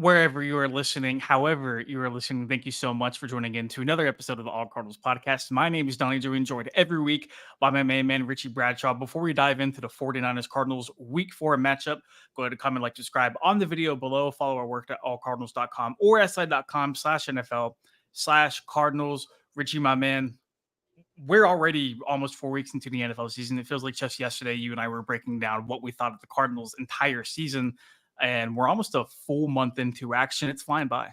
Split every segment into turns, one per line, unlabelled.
wherever you are listening, however you are listening. Thank you so much for joining in to another episode of the All Cardinals podcast. My name is Donnie Joey, joined every week by my main man, Richie Bradshaw. Before we dive into the 49ers Cardinals week 4 matchup, go ahead and comment, like, subscribe on the video below. Follow our work at allcardinals.com or si.com/NFL/Cardinals. Richie, my man, we're already almost 4 weeks into the NFL season. It feels like just yesterday you and I were breaking down what we thought of the Cardinals' entire season, and we're almost a full month into action. It's flying by.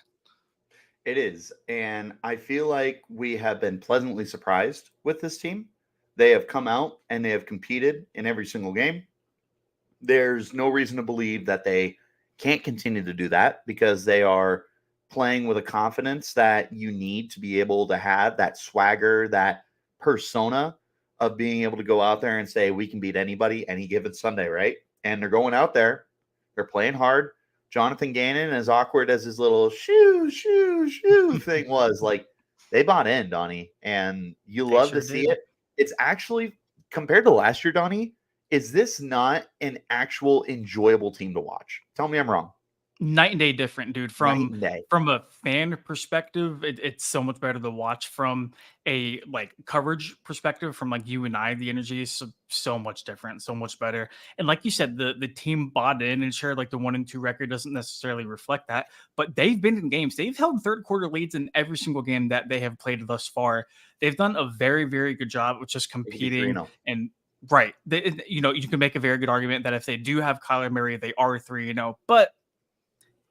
It is. And I feel like we have been pleasantly surprised with this team. They have come out and they have competed in every single game. There's no reason to believe that they can't continue to do that because they are playing with a confidence that you need to be able to have that swagger, that persona of being able to go out there and say, we can beat anybody any given Sunday, right? And they're going out there, they're playing hard. Jonathan Gannon, as awkward as his little shoo thing was, like, they bought in, Donnie, and you
They
love to
sure
see
did.
it. It's actually, compared to last year, Donnie, is this not an actual enjoyable team to watch? Tell me I'm wrong.
Night and day different, dude.
Night
From
and day.
from a fan perspective, it's so much better to watch. From a like coverage perspective, from like you and I, the energy is so much different, so much better. And like you said, the team bought in, and sure, like the 1-2 record doesn't necessarily reflect that, but they've been in games. They've held third quarter leads in every single game that they have played thus far. They've done a very, very good job with just
They could be 3
competing.
0.
And right, you can make a very good argument that if they do have Kyler Murray, they are 3-0. But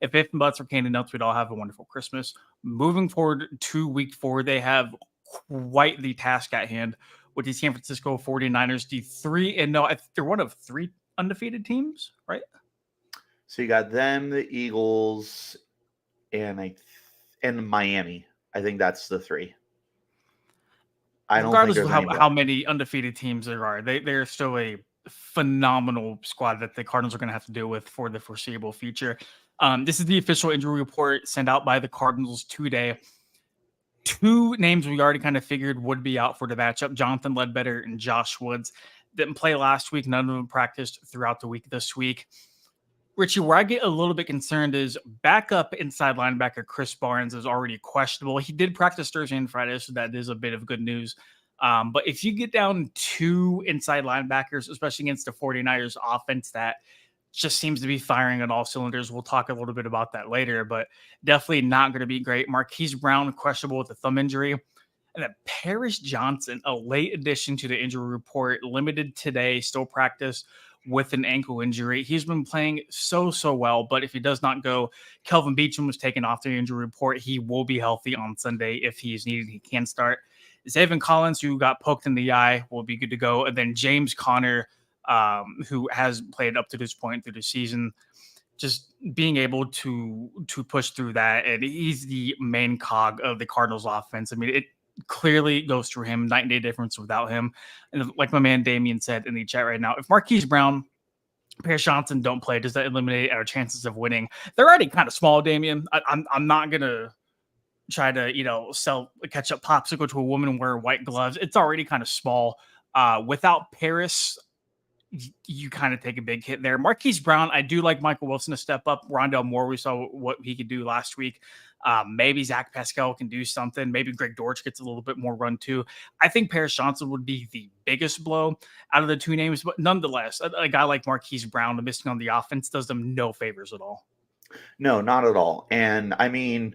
if and buts were candy nuts, we'd all have a wonderful Christmas. Moving forward to week 4, they have quite the task at hand with the San Francisco 49ers, the 3-0. They're one of 3 undefeated teams, right?
So you got them, the Eagles, and Miami. I think that's the 3. I don't think
Regardless of
there's any more.
how many undefeated teams there are, they're still a phenomenal squad that the Cardinals are going to have to deal with for the foreseeable future. This is the official injury report sent out by the Cardinals today. 2 names we already kind of figured would be out for the matchup: Jonathan Ledbetter and Josh Woods. Didn't play last week. None of them practiced throughout the week this week. Richie, where I get a little bit concerned is backup inside linebacker Chris Barnes is already questionable. He did practice Thursday and Friday, so that is a bit of good news. But if you get down 2 inside linebackers, especially against the 49ers offense that just seems to be firing on all cylinders, we'll talk a little bit about that later, but definitely not going to be great. Marquise Brown, questionable with a thumb injury. And then Paris Johnson, a late addition to the injury report, limited today, still practice with an ankle injury. He's been playing so well, but if he does not go, Kelvin Beachum was taken off the injury report. He will be healthy on Sunday. If he is needed, he can start. Zaven Collins, who got poked in the eye, will be good to go. And then James Conner, who has played up to this point through the season, just being able to push through that. And he's the main cog of the Cardinals offense. I mean, it clearly goes through him. Night and day difference without him. And like my man Damien said in the chat right now, if Marquise Brown, Paris Johnson don't play, does that eliminate our chances of winning? They're already kind of small, Damien. I'm not gonna try to sell a ketchup popsicle to a woman and wear white gloves. It's already kind of small. Without Paris, you kind of take a big hit there. Marquise Brown, I do like Michael Wilson to step up. Rondell Moore, we saw what he could do last week. Maybe Zach Pascal can do something. Maybe Greg Dortch gets a little bit more run too. I think Paris Johnson would be the biggest blow out of the 2 names, but nonetheless, a guy like Marquise Brown missing on the offense does them no favors at all.
No, not at all. And I mean,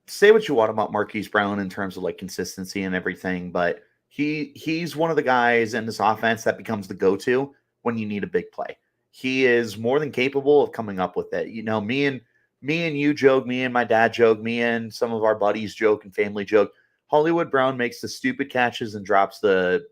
say what you want about Marquise Brown in terms of like consistency and everything, but he's one of the guys in this offense that becomes the go-to when you need a big play. He is more than capable of coming up with it. You know, me and you joke, me and my dad joke, me and some of our buddies joke and family joke. Hollywood Brown makes the stupid catches and drops the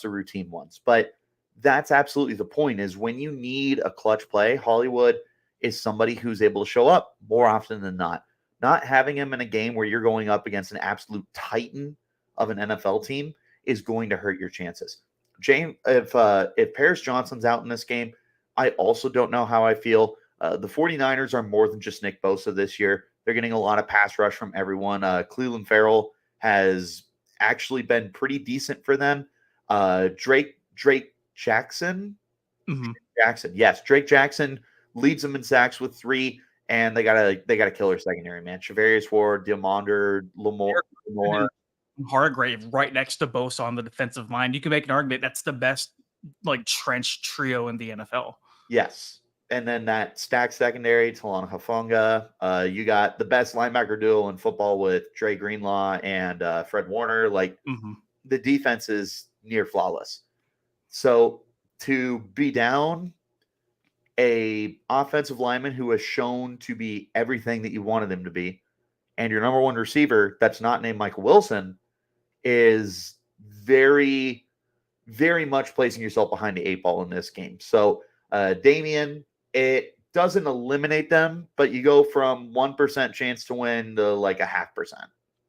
routine ones. But that's absolutely the point, is when you need a clutch play, Hollywood is somebody who's able to show up more often than not. Not having him in a game where you're going up against an absolute titan of an NFL team is going to hurt your chances. James, if Paris Johnson's out in this game, I also don't know how I feel. The 49ers are more than just Nick Bosa this year. They're getting a lot of pass rush from everyone. Cleveland Farrell has actually been pretty decent for them. Drake Jackson?
Mm-hmm.
Jackson. Yes, Drake Jackson leads them in sacks with 3. and they got a killer secondary, man. Charvarius Ward, Diamonder, Lamore.
Hargrave right next to Bosa on the defensive line. You can make an argument that's the best like trench trio in the NFL.
Yes. And then that stack secondary, Talon Hafunga. You got the best linebacker duo in football with Dre Greenlaw and Fred Warner. Like the defense is near flawless. So to be down a offensive lineman who has shown to be everything that you wanted him to be, and your number one receiver that's not named Michael Wilson is very, very much placing yourself behind the eight ball in this game. So Damian, it doesn't eliminate them, but you go from 1% chance to win to like a 0.5%.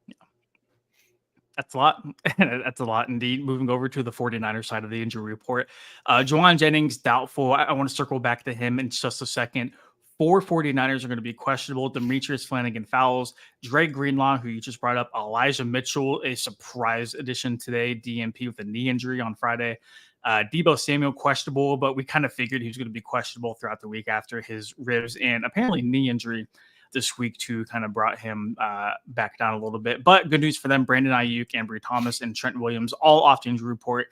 Yeah. That's a lot. That's a lot indeed. Moving over to the 49ers side of the injury report. Juwan Jennings, doubtful. I want to circle back to him in just a second. 4 49ers are going to be questionable. Demetrius Flanagan fouls. Dre Greenlaw, who you just brought up. Elijah Mitchell, a surprise addition today. DNP with a knee injury on Friday. Deebo Samuel, questionable, but we kind of figured he was going to be questionable throughout the week after his ribs and apparently knee injury this week too kind of brought him back down a little bit. But good news for them. Brandon Ayuk, Ambry Thomas, and Trent Williams all off the injury report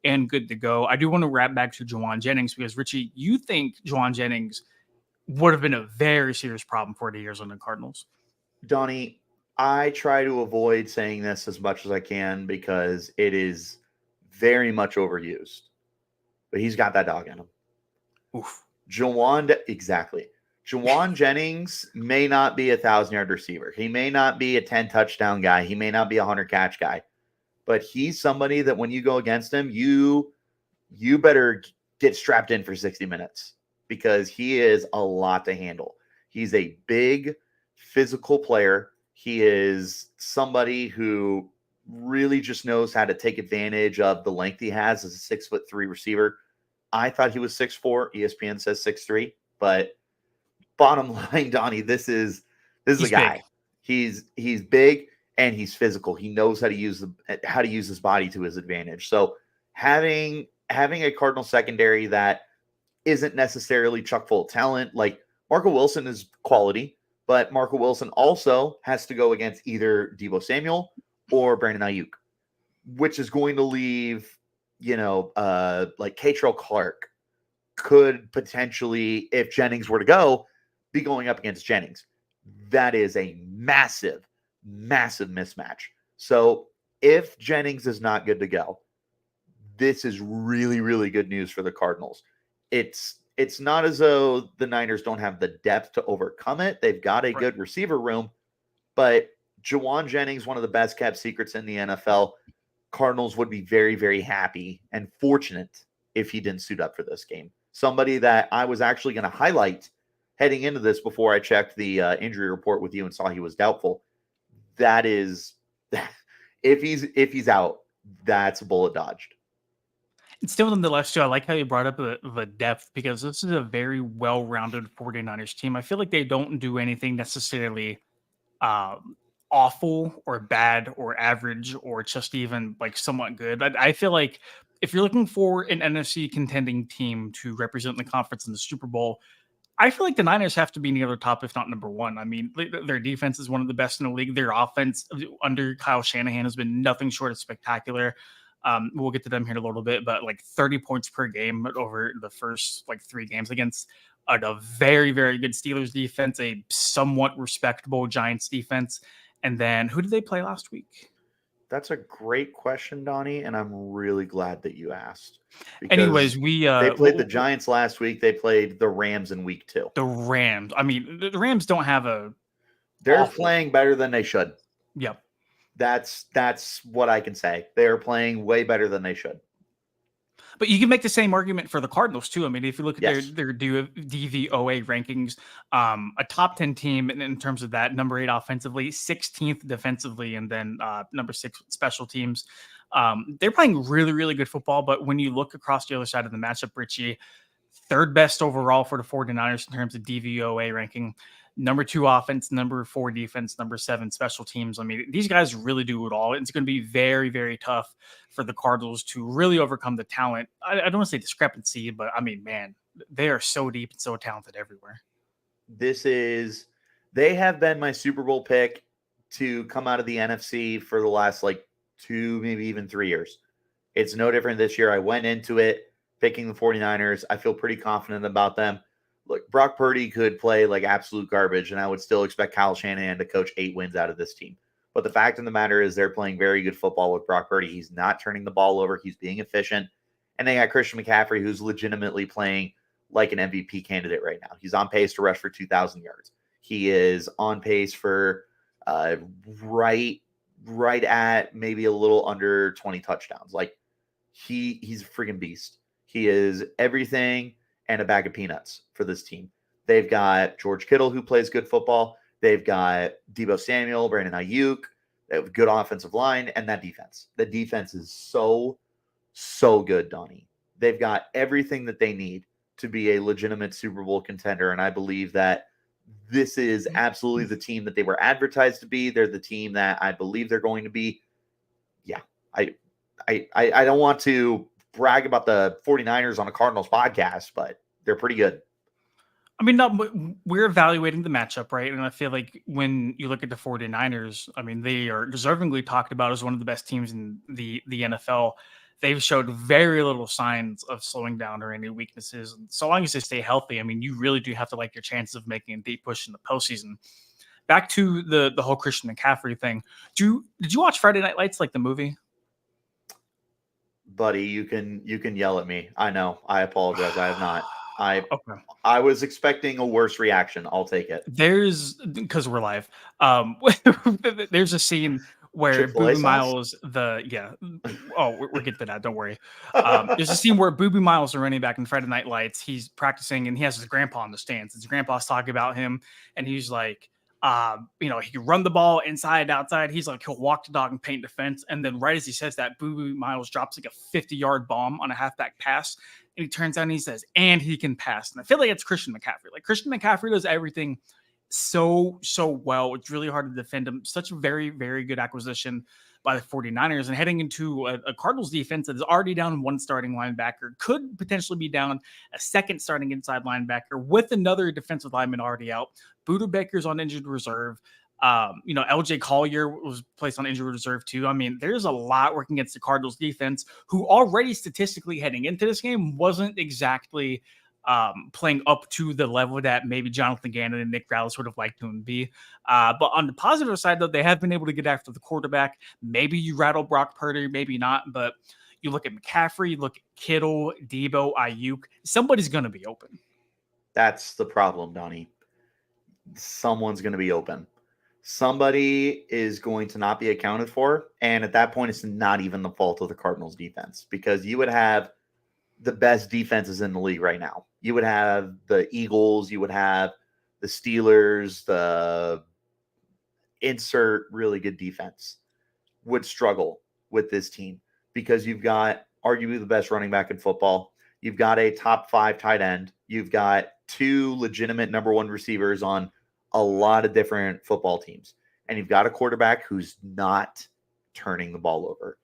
and good to go. I do want to wrap back to Juwan Jennings because, Richie, you think Juwan Jennings would have been a very serious problem for the Arizona Cardinals.
Donnie, I try to avoid saying this as much as I can because it is very much overused. But he's got that dog in him.
Oof.
Exactly. Juwan Jennings may not be a 1,000-yard receiver. He may not be a 10-touchdown guy. He may not be a 100-catch guy. But he's somebody that when you go against him, you better get strapped in for 60 minutes. Because he is a lot to handle. He's a big physical player. He is somebody who really just knows how to take advantage of the length he has as a 6'3" receiver. I thought he was 6'4". ESPN says 6'3". But bottom line, Donnie, this is a guy.
Big.
He's big and he's physical. He knows how to use his body to his advantage. So having a Cardinal secondary that isn't necessarily chock full of talent. Like Marco Wilson is quality, but Marco Wilson also has to go against either Deebo Samuel or Brandon Ayuk, which is going to leave, like Catrell Clark could potentially, if Jennings were to go, be going up against Jennings. That is a massive, massive mismatch. So if Jennings is not good to go, this is really, really good news for the Cardinals. It's not as though the Niners don't have the depth to overcome it. They've got a good receiver room, but Juwan Jennings, one of the best kept secrets in the NFL. Cardinals would be very, very happy and fortunate if he didn't suit up for this game. Somebody that I was actually going to highlight heading into this before I checked the injury report with you and saw he was doubtful. That is, if he's out, that's a bullet dodged.
And still, nonetheless, too, I like how you brought up the depth because this is a very well-rounded 49ers team. I feel like they don't do anything necessarily awful or bad or average or just even like somewhat good. I feel like if you're looking for an NFC contending team to represent the conference in the Super Bowl, I feel like the Niners have to be near the top, if not number one. I mean, their defense is one of the best in the league. Their offense under Kyle Shanahan has been nothing short of spectacular. We'll get to them here in a little bit, but like 30 points per game over the first like 3 games against a very, very good Steelers defense, a somewhat respectable Giants defense. And then who did they play last week?
That's a great question, Donnie, and I'm really glad that you asked.
Anyways,
they played the Giants last week. They played the Rams in week 2.
The Rams. I mean, the Rams don't have
They're playing better than they should.
Yep.
That's what I can say. They're playing way better than they should.
But you can make the same argument for the Cardinals too. I mean, if you look at their DVOA rankings, a top 10 team in terms of that, number 8 offensively, 16th defensively, and then number 6 special teams. They're playing really, really good football. But when you look across the other side of the matchup, Richie, 3rd best overall for the 49ers in terms of DVOA ranking. Number 2 offense, number 4 defense, number 7 special teams. I mean, these guys really do it all. It's going to be very, very tough for the Cardinals to really overcome the talent. I don't want to say discrepancy, but I mean, man, they are so deep and so talented everywhere.
They have been my Super Bowl pick to come out of the NFC for the last like 2, maybe even 3 years. It's no different this year. I went into it picking the 49ers. I feel pretty confident about them. Look, Brock Purdy could play like absolute garbage, and I would still expect Kyle Shanahan to coach 8 wins out of this team. But the fact of the matter is they're playing very good football with Brock Purdy. He's not turning the ball over. He's being efficient. And they got Christian McCaffrey, who's legitimately playing like an MVP candidate right now. He's on pace to rush for 2,000 yards. He is on pace for uh, right right at maybe a little under 20 touchdowns. Like he's a freaking beast. He is everything and a bag of peanuts for this team. They've got George Kittle, who plays good football. They've got Deebo Samuel, Brandon Ayuk. They have a good offensive line, and that defense. The defense is so good, Donnie. They've got everything that they need to be a legitimate Super Bowl contender, and I believe that this is absolutely the team that they were advertised to be. They're the team that I believe they're going to be. Yeah, I don't want to brag about the 49ers on a Cardinals podcast, but they're pretty good.
I mean, no, we're evaluating the matchup, right? And I feel like when you look at the 49ers, I mean, they are deservingly talked about as one of the best teams in the NFL. They've showed very little signs of slowing down or any weaknesses. And so long as they stay healthy, I mean, you really do have to like your chances of making a deep push in the postseason. Back to the whole Christian McCaffrey thing. Did you watch Friday Night Lights, like the movie?
Buddy, you can yell at me. I know. I apologize. I have not.
Okay.
I was expecting a worse reaction. I'll take it.
There's because we're live. There's a scene where
Chick-fil-A
Booby
sauce?
Miles, we're getting to that. Don't worry. There's a scene where Booby Miles, the running back in Friday Night Lights, he's practicing and he has his grandpa in the stands. His grandpa's talking about him, and he's like, he can run the ball inside, outside. He's like, he'll walk the dog and paint the fence. And then right as he says that, Booby Miles drops like a 50-yard bomb on a halfback pass. And he turns out and he says, and he can pass. And I feel like it's Christian McCaffrey. Like Christian McCaffrey does everything so well. It's really hard to defend him. Such a very, very good acquisition by the 49ers, and heading into a Cardinals defense that is already down one starting linebacker, could potentially be down a second starting inside linebacker with another defensive lineman already out. Buda Baker's on injured reserve. LJ Collier was placed on injured reserve too. I mean, there's a lot working against the Cardinals defense, who already statistically heading into this game wasn't exactly playing up to the level that maybe Jonathan Gannon and Nick Rallis would have liked to be. But on the positive side, though, they have been able to get after the quarterback. Maybe you rattle Brock Purdy, maybe not. But you look at McCaffrey, you look at Kittle, Deebo, Ayuk. Somebody's going to be open.
That's the problem, Donnie. Someone's going to be open. Somebody is going to not be accounted for. And at that point, it's not even the fault of the Cardinals defense, because you would have the best defenses in the league right now. You would have the Eagles, you would have the Steelers, the insert really good defense would struggle with this team, because you've got arguably the best running back in football. You've got a top 5 tight end. You've got 2 legitimate number 1 receivers on a lot of different football teams. And you've got a quarterback who's not turning the ball over.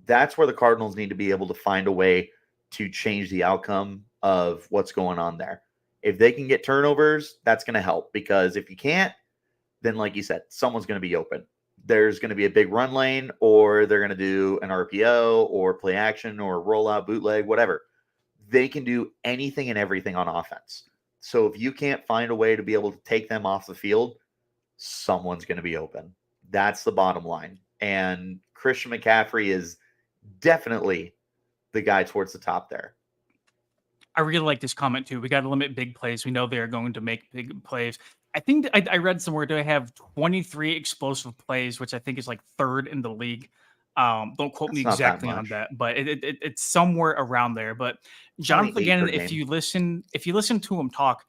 That's where the Cardinals need to be able to find a way to change the outcome of what's going on there. If they can get turnovers, that's going to help, because if you can't, then like you said, someone's going to be open. There's going to be a big run lane, or they're going to do an RPO or play action or rollout, bootleg, whatever. They can do anything and everything on offense. So if you can't find a way to be able to take them off the field, someone's going to be open. That's the bottom line. And Christian McCaffrey is definitely the guy towards the top there.
I really like this comment too. We got to limit big plays. We know they're going to make big plays. I think I read somewhere, do I have 23 explosive plays, which I think is like 3rd in the league. Don't quote me exactly on that, but it's somewhere around there. But Jonathan Gannon, if you listen to him talk,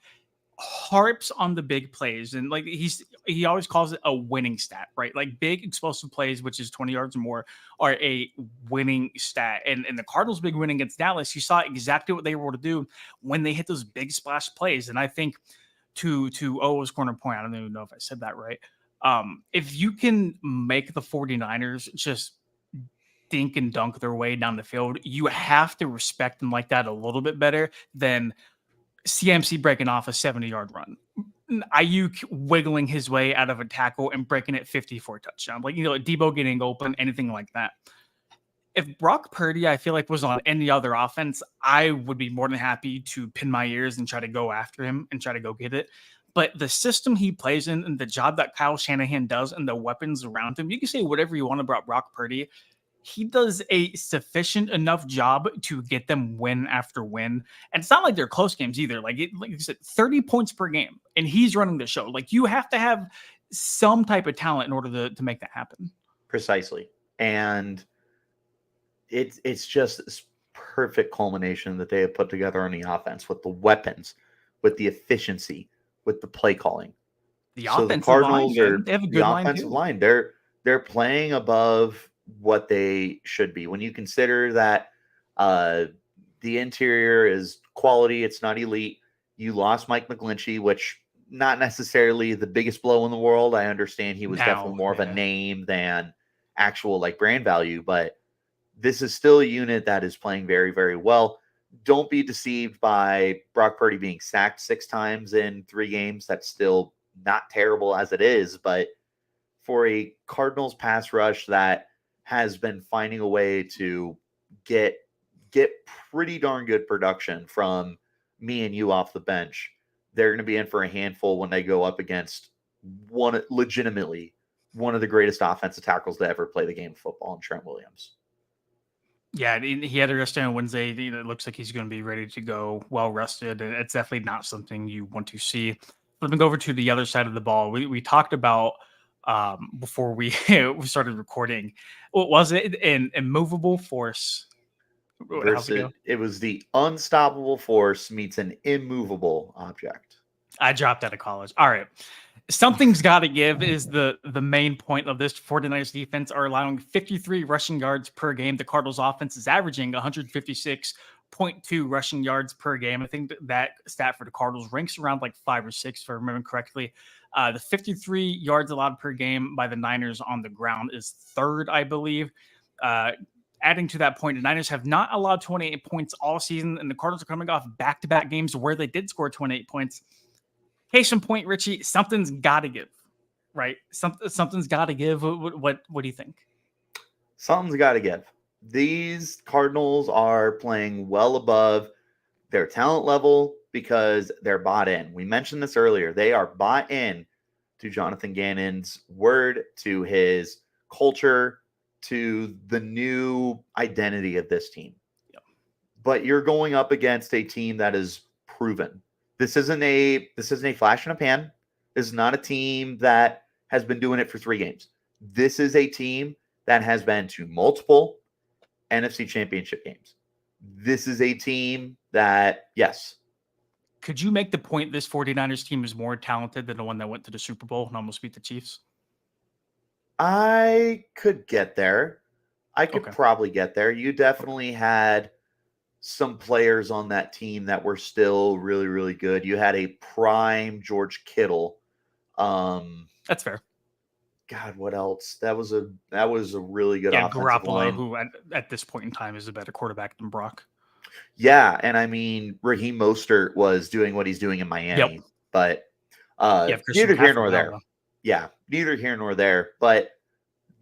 harps on the big plays, and like he always calls it a winning stat, right? Like big explosive plays, which is 20 yards or more, are a winning stat. And the Cardinals' big win against Dallas, you saw exactly what they were able to do when they hit those big splash plays. And I think to O's corner point, I don't even know if I said that right. If you can make the 49ers just dink and dunk their way down the field, you have to respect them like that a little bit better than CMC breaking off a 70-yard run. Ayuk wiggling his way out of a tackle and breaking it 50 for a touchdown. Like, Debo getting open, anything like that. If Brock Purdy, I feel like, was on any other offense, I would be more than happy to pin my ears and try to go after him and try to go get it. But the system he plays in and the job that Kyle Shanahan does and the weapons around him, you can say whatever you want about Brock Purdy. He does a sufficient enough job to get them win after win. And it's not like they're close games either. Like you said, 30 points per game, and he's running the show. Like, you have to have some type of talent in order to make that happen.
Precisely. And it's just this perfect culmination that they have put together on the offense with the weapons, with the efficiency, with the play calling.
The offensive line, they have a good line
offensive
too.
line. They're playing above what they should be. When you consider that the interior is quality, it's not elite. You lost Mike McGlinchey, which not necessarily the biggest blow in the world. I understand he was definitely more of a name than actual like brand value, but this is still a unit that is playing very, very well. Don't be deceived by Brock Purdy being sacked 6 times in 3 games. That's still not terrible as it is, but for a Cardinals pass rush that has been finding a way to get pretty darn good production from me and you off the bench, they're going to be in for a handful when they go up against legitimately one of the greatest offensive tackles to ever play the game of football in Trent Williams.
Yeah, he had a rest day on Wednesday. It looks like he's going to be ready to go, well rested, and it's definitely not something you want to see. Let me go over to the other side of the ball. We talked about before we we started recording. What was it? An immovable force.
Versus it was the unstoppable force meets an immovable object.
I dropped out of college. All right. Something's got to give is the main point of this. 49ers defense are allowing 53 rushing yards per game. The Cardinals offense is averaging 156.2 rushing yards per game. I think that stat for the Cardinals ranks around like 5 or 6, if I remember correctly. The 53 yards allowed per game by the Niners on the ground is 3rd, I believe. Adding to that point, the Niners have not allowed 28 points all season, and the Cardinals are coming off back-to-back games where they did score 28 points. Case in point, Richie, something's got to give, right? Something's got to give. What do you think?
Something's got to give. These Cardinals are playing well above their talent level because they're bought in. We mentioned this earlier. They are bought in to Jonathan Gannon's word, to his culture, to the new identity of this team.
Yep.
But you're going up against a team that is proven. This isn't a flash in a pan. This is not a team that has been doing it for 3 games. This is a team that has been to multiple NFC championship games. This is a team that, yes.
Could you make the point this 49ers team is more talented than the one that went to the Super Bowl and almost beat the Chiefs?
I could get there. I could probably get there. You definitely had some players on that team that were still really, really good. You had a prime George Kittle.
That's fair.
God, what else? That was a really good offensive
Garoppolo,
line.
who at this point in time is a better quarterback than Brock.
Yeah, and I mean, Raheem Mostert was doing what he's doing in Miami, but neither here nor there. Yeah, neither here nor there. But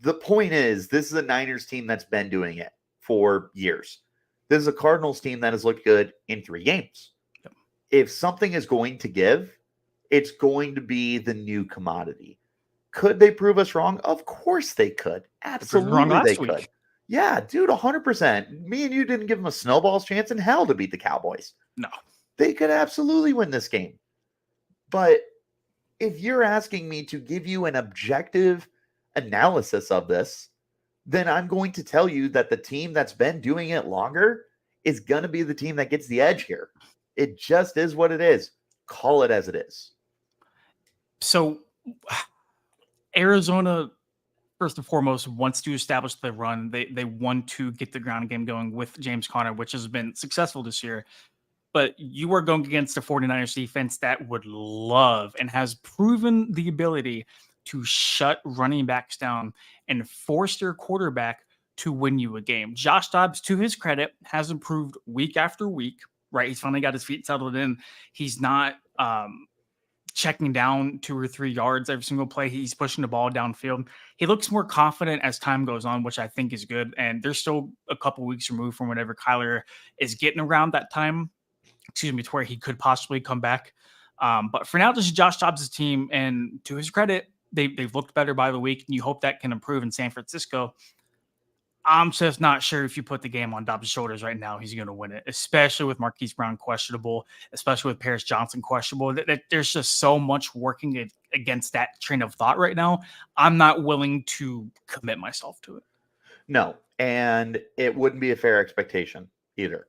the point is, this is a Niners team that's been doing it for years. This is a Cardinals team that has looked good in 3 games.
Yep.
If something is going to give, it's going to be the new commodity. Could they prove us wrong? Of course they could. Absolutely they could. Yeah, dude, 100%. Me and you didn't give them a snowball's chance in hell to beat the Cowboys.
No.
They could absolutely win this game. But if you're asking me to give you an objective analysis of this, then I'm going to tell you that the team that's been doing it longer is going to be the team that gets the edge here. It just is what it is. Call it as it is.
So Arizona, first and foremost, wants to establish the run. They want to get the ground game going with James Conner, which has been successful this year. But you are going against a 49ers defense that would love and has proven the ability to shut running backs down and force their quarterback to win you a game. Josh Dobbs, to his credit, has improved week after week, right? He's finally got his feet settled in. He's not checking down 2 or 3 yards every single play. He's pushing the ball downfield. He looks more confident as time goes on, which I think is good. And there's still a couple weeks removed from whenever Kyler is getting around that time, to where he could possibly come back. But for now, this is Josh Dobbs' team. And to his credit, they've looked better by the week. And you hope that can improve in San Francisco. I'm just not sure if you put the game on Dobbs' shoulders right now, he's going to win it, especially with Marquise Brown questionable, especially with Paris Johnson questionable. There's just so much working against that train of thought right now. I'm not willing to commit myself to it.
No, and it wouldn't be a fair expectation either.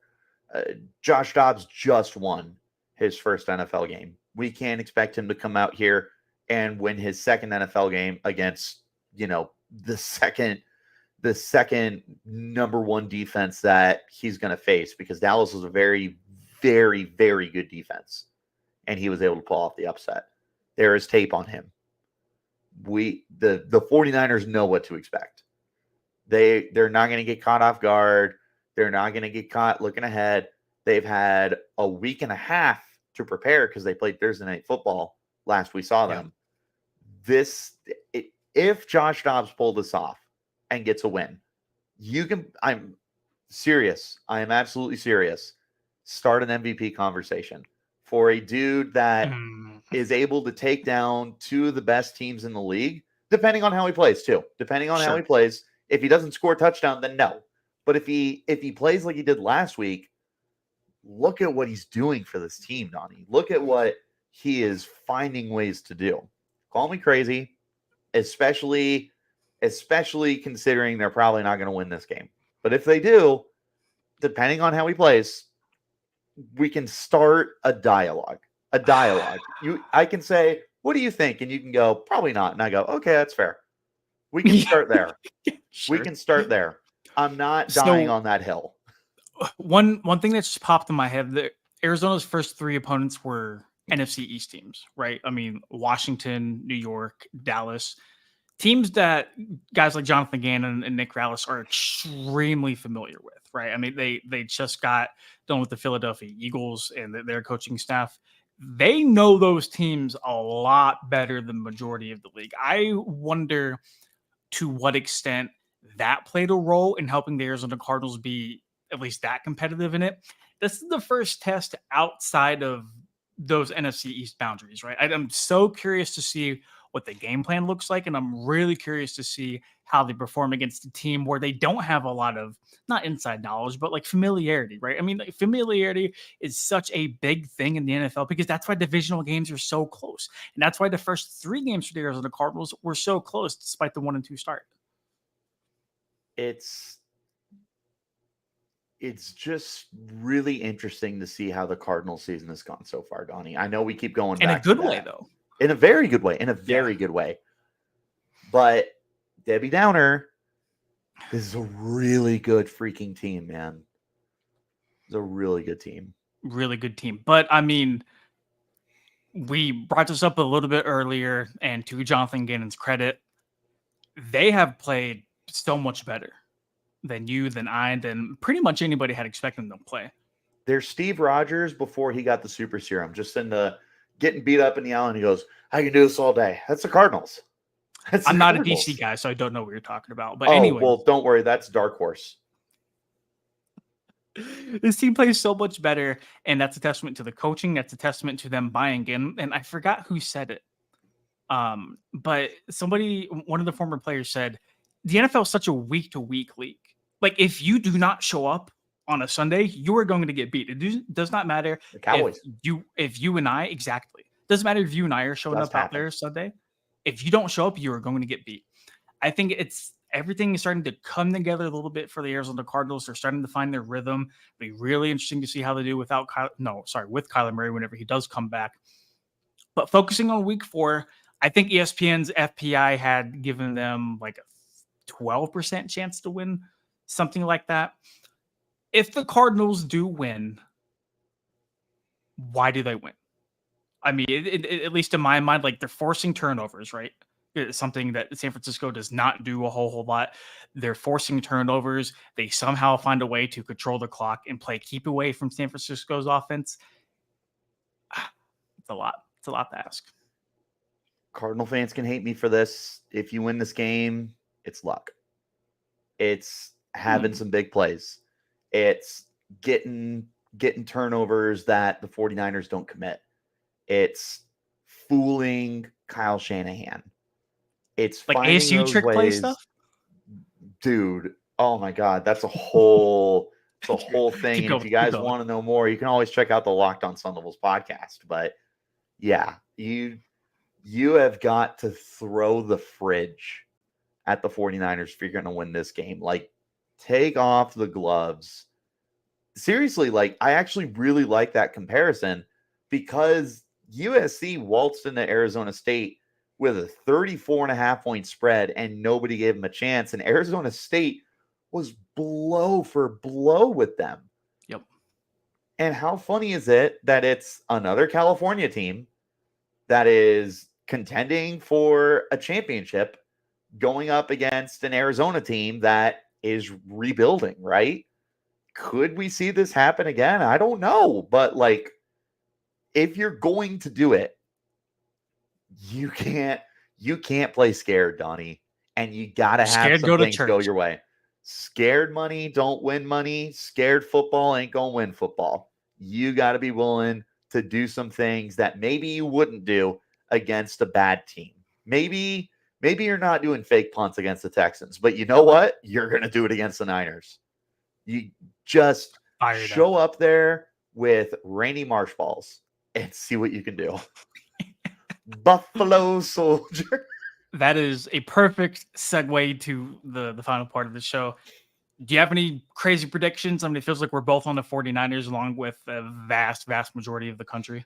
Josh Dobbs just won his first NFL game. We can't expect him to come out here and win his second NFL game against, the second number one defense that he's going to face, because Dallas was a very, very, very good defense, and he was able to pull off the upset. There is tape on him. The 49ers know what to expect. They're not going to get caught off guard. They're not going to get caught looking ahead. They've had a week and a half to prepare because they played Thursday Night Football last we saw them. If Josh Dobbs pulled this off and gets a win, I'm serious. I am absolutely serious. Start an MVP conversation for a dude that is able to take down two of the best teams in the league, depending on how he plays too. Depending on how he plays. If he doesn't score a touchdown, then no. But if he plays like he did last week, look at what he's doing for this team, Donnie. Look at what he is finding ways to do. Call me crazy, especially considering they're probably not going to win this game. But if they do, depending on how he plays, we can start a dialogue. I can say, what do you think? And you can go, probably not. And I go, okay, that's fair. We can start there. Sure. We can start there. I'm not dying on that hill.
One thing that just popped in my head, Arizona's first three opponents were NFC East teams, right? I mean, Washington, New York, Dallas. Teams that guys like Jonathan Gannon and Nick Rallis are extremely familiar with, right? I mean, they just got done with the Philadelphia Eagles and their coaching staff. They know those teams a lot better than the majority of the league. I wonder to what extent that played a role in helping the Arizona Cardinals be at least that competitive in it. This is the first test outside of those NFC East boundaries, right? I'm so curious to see what the game plan looks like, and I'm really curious to see how they perform against a team where they don't have a lot of, not inside knowledge, but like familiarity, right? I mean, like, familiarity is such a big thing in the NFL because that's why divisional games are so close. And that's why the first three games for the Arizona Cardinals were so close despite the 1-2 start.
It's just really interesting to see how the Cardinals season has gone so far, Donnie. I know we keep going
in
back
a good way, though.
In a very good way. In a very good way. But Debbie Downer, this is a really good freaking team, man. It's a really good team.
Really good team. But, I mean, we brought this up a little bit earlier, and to Jonathan Gannon's credit, they have played so much better than you, than I, than pretty much anybody had expected them to play.
There's Steve Rogers before he got the super serum, just in the getting beat up in the alley, and he goes, I can do this all day. That's the Cardinals.
I'm not a DC guy, so I don't know what you're talking about. But anyway.
Well, don't worry. That's Dark Horse.
This team plays so much better, and that's a testament to the coaching. That's a testament to them buying in. And I forgot who said it. But one of the former players said, the NFL is such a week-to-week league. Like, if you do not show up on a Sunday, you are going to get beat. It does not matter
the Cowboys.
If you and I, exactly. Doesn't matter if you and I are showing up out there Sunday. If you don't show up, you are going to get beat. I think everything is starting to come together a little bit for the Arizona Cardinals. They're starting to find their rhythm. It'll be really interesting to see how they do with Kyler Murray whenever he does come back. But focusing on week 4, I think ESPN's FPI had given them like a 12% chance to win, something like that. If the Cardinals do win, why do they win? I mean, at least in my mind, like, they're forcing turnovers, right? It's something that San Francisco does not do a whole lot. They're forcing turnovers. They somehow find a way to control the clock and keep away from San Francisco's offense. It's a lot. It's a lot to ask.
Cardinal fans can hate me for this. If you win this game, it's luck. It's having some big plays. It's getting turnovers that the 49ers don't commit. It's fooling Kyle Shanahan. It's
Like
finding
ASU
those
trick play
ways.
stuff?
Dude, oh my God, that's a whole thing.
Keep
And if
going.
you
Keep
guys
going.
want to know more, you can always check out the Locked On Sun Devils podcast. But yeah, you have got to throw the fridge at the 49ers if you're going to win this game. Like, take off the gloves. Seriously, like, I actually really like that comparison because USC waltzed into Arizona State with a 34.5 point spread and nobody gave them a chance. And Arizona State was blow for blow with them.
Yep.
And how funny is it that it's another California team that is contending for a championship going up against an Arizona team that is rebuilding, right? Could we see this happen again? I don't know. But like, if you're going to do it, you can't play scared, Donnie. And you gotta have
Scared,
some
go to
things go
church.
your way. Scared money don't win money. Scared football ain't gonna win football. You gotta be willing to do some things that maybe you wouldn't do against a bad team. Maybe you're not doing fake punts against the Texans, but you know what? You're gonna do it against the Niners. You just show up there with rainy marsh balls and see what you can do. Buffalo Soldier.
That is a perfect segue to the final part of the show. Do you have any crazy predictions? I mean, it feels like we're both on the 49ers along with a vast majority of the country.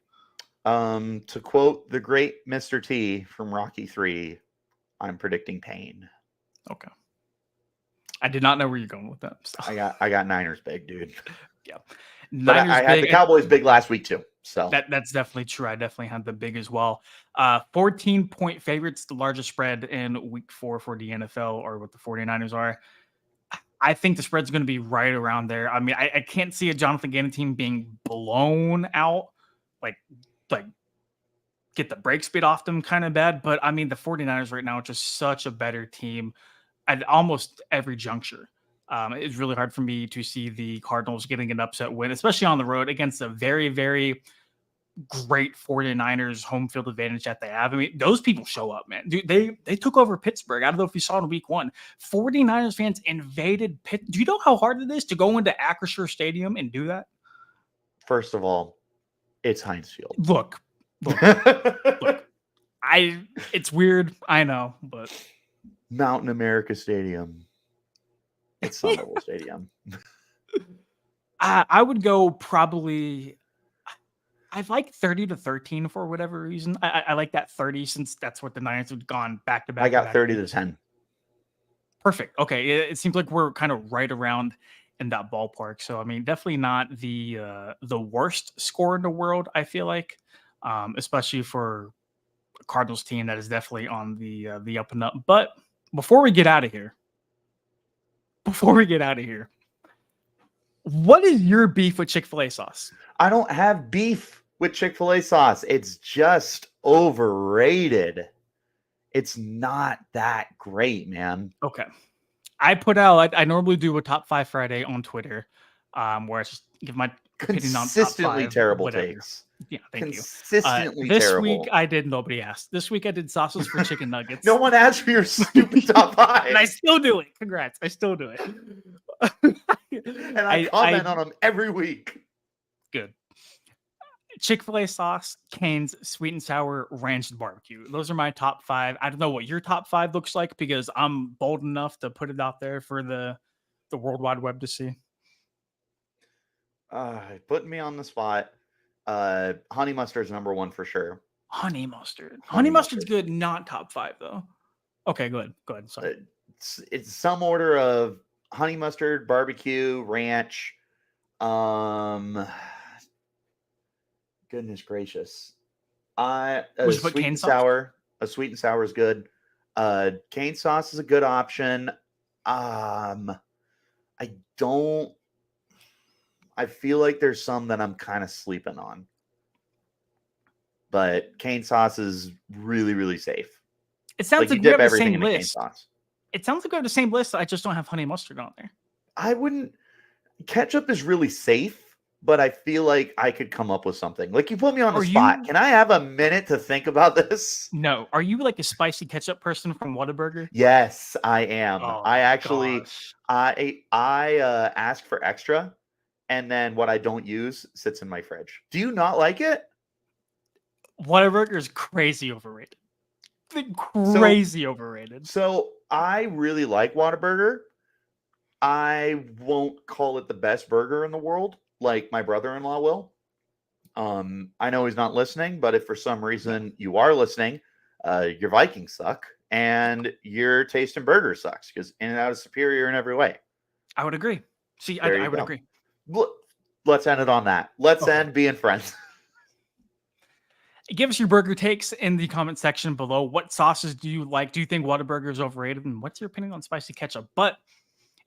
To quote the great Mr. T from Rocky 3, I'm predicting pain.
Okay. I did not know where you're going with that. So.
I got Niners big, dude.
Yeah.
But
Niners
I had
big,
the Cowboys big last week too. So
that's definitely true. I definitely had the big as well. 14-point favorites, the largest spread in week 4 for the NFL, or what the 49ers are. I think the spread's going to be right around there. I mean, I can't see a Jonathan Gannon team being blown out, like get the break speed off them kind of bad. But I mean, the 49ers right now are just such a better team at almost every juncture. It's really hard for me to see the Cardinals getting an upset win, especially on the road against a very, very great 49ers home field advantage that they have. I mean, those people show up, man. Dude, they took over Pittsburgh. I don't know if you saw in week 1. 49ers fans invaded Pitt. Do you know how hard it is to go into Acrisure Stadium and do that?
First of all, it's Heinz Field.
Look. It's weird, I know, but
Mountain America Stadium. It's Sun Devil Stadium.
I would go probably. I like 30-13 for whatever reason. I like that 30 since that's what the Niners have gone back to back.
I got 30-10.
Perfect. Okay, it seems like we're kind of right around in that ballpark. So I mean, definitely not the worst score in the world. I feel like, especially for a Cardinals team that is definitely on the up and up. But before we get out of here, what is your beef with Chick-fil-A sauce?
I don't have beef with Chick-fil-A sauce. It's just overrated. It's not that great, man.
Okay. I normally do a top 5 Friday on Twitter, where I just give my opinion on top 5,
terrible
whatever.
takes.
Yeah, thank you.
Consistently
this
terrible.
Week I did. Nobody asked. This week I did sauces for chicken nuggets.
No one asked for your stupid top 5.
And I still do it. Congrats. I still do it.
And I comment on them every week.
Good. Chick-fil-A sauce, Cane's sweet and sour ranch barbecue. Those are my top 5. I don't know what your top 5 looks like because I'm bold enough to put it out there for the World Wide Web to see.
Putting me on the spot. Honey mustard's number 1 for sure.
Honey mustard. Honey mustard's good, not top 5 though. Okay, go ahead. Sorry.
It's some order of honey mustard, barbecue, ranch. Goodness gracious. A sweet and sour is good. Cane sauce is a good option. I feel like there's some that I'm kind of sleeping on. but cane sauce is really, really safe.
It sounds
You
like we
dip
have the
everything
same
into cane
list.
sauce.
It sounds like we have the same list. I just don't have honey mustard on there.
I wouldn't. Ketchup is really safe, but I feel like I could come up with something. Like, you put me on the spot. Can I have a minute to think about this?
No. Are you like a spicy ketchup person from Whataburger?
Yes, I am.
Oh,
I actually,
gosh.
I ask for extra, and then what I don't use sits in my fridge. Do you not like it?
Whataburger is crazy overrated. Crazy overrated.
So I really like Whataburger. I won't call it the best burger in the world, like my brother-in-law will. I know he's not listening, but if for some reason you are listening, your Vikings suck and your taste in burger sucks, because In-N-Out is superior in every way.
I would agree. See,
There
I
you
would
go.
agree.
Let's end it on that. Let's
Okay.
end being friends.
Give us your burger takes in the comment section below. What sauces do you like? Do you think Whataburger is overrated? And what's your opinion on spicy ketchup? But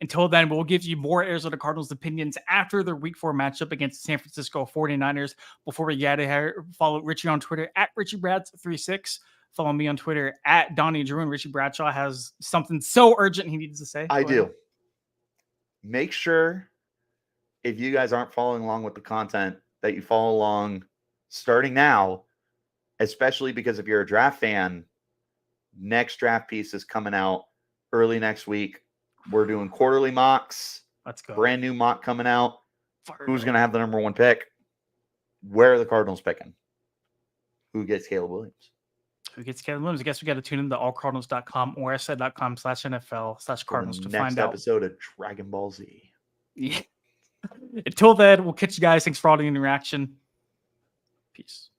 until then, we'll give you more Arizona Cardinals opinions after their Week 4 matchup against the San Francisco 49ers. Before we get out of here, follow Richie on Twitter at RichieBrads36. Follow me on Twitter at Donnie Drew. And Richie Bradshaw has something so urgent he needs to say.
I
Go ahead.
do. Make sure, if you guys aren't following along with the content, that you follow along starting now, especially because if you're a draft fan, next draft piece is coming out early next week. We're doing quarterly mocks.
Let's go.
Brand new mock coming out.
Fire
Who's
up.
going to have the number 1 pick? Where are the Cardinals picking? Who gets Caleb Williams?
Who gets Caleb Williams? I guess we got to tune in to allcardinals.com or sn.com/NFL/Cardinals to find out.
Next episode of Dragon Ball Z.
Yeah. Until then, we'll catch you guys. Thanks for all the interaction. Peace.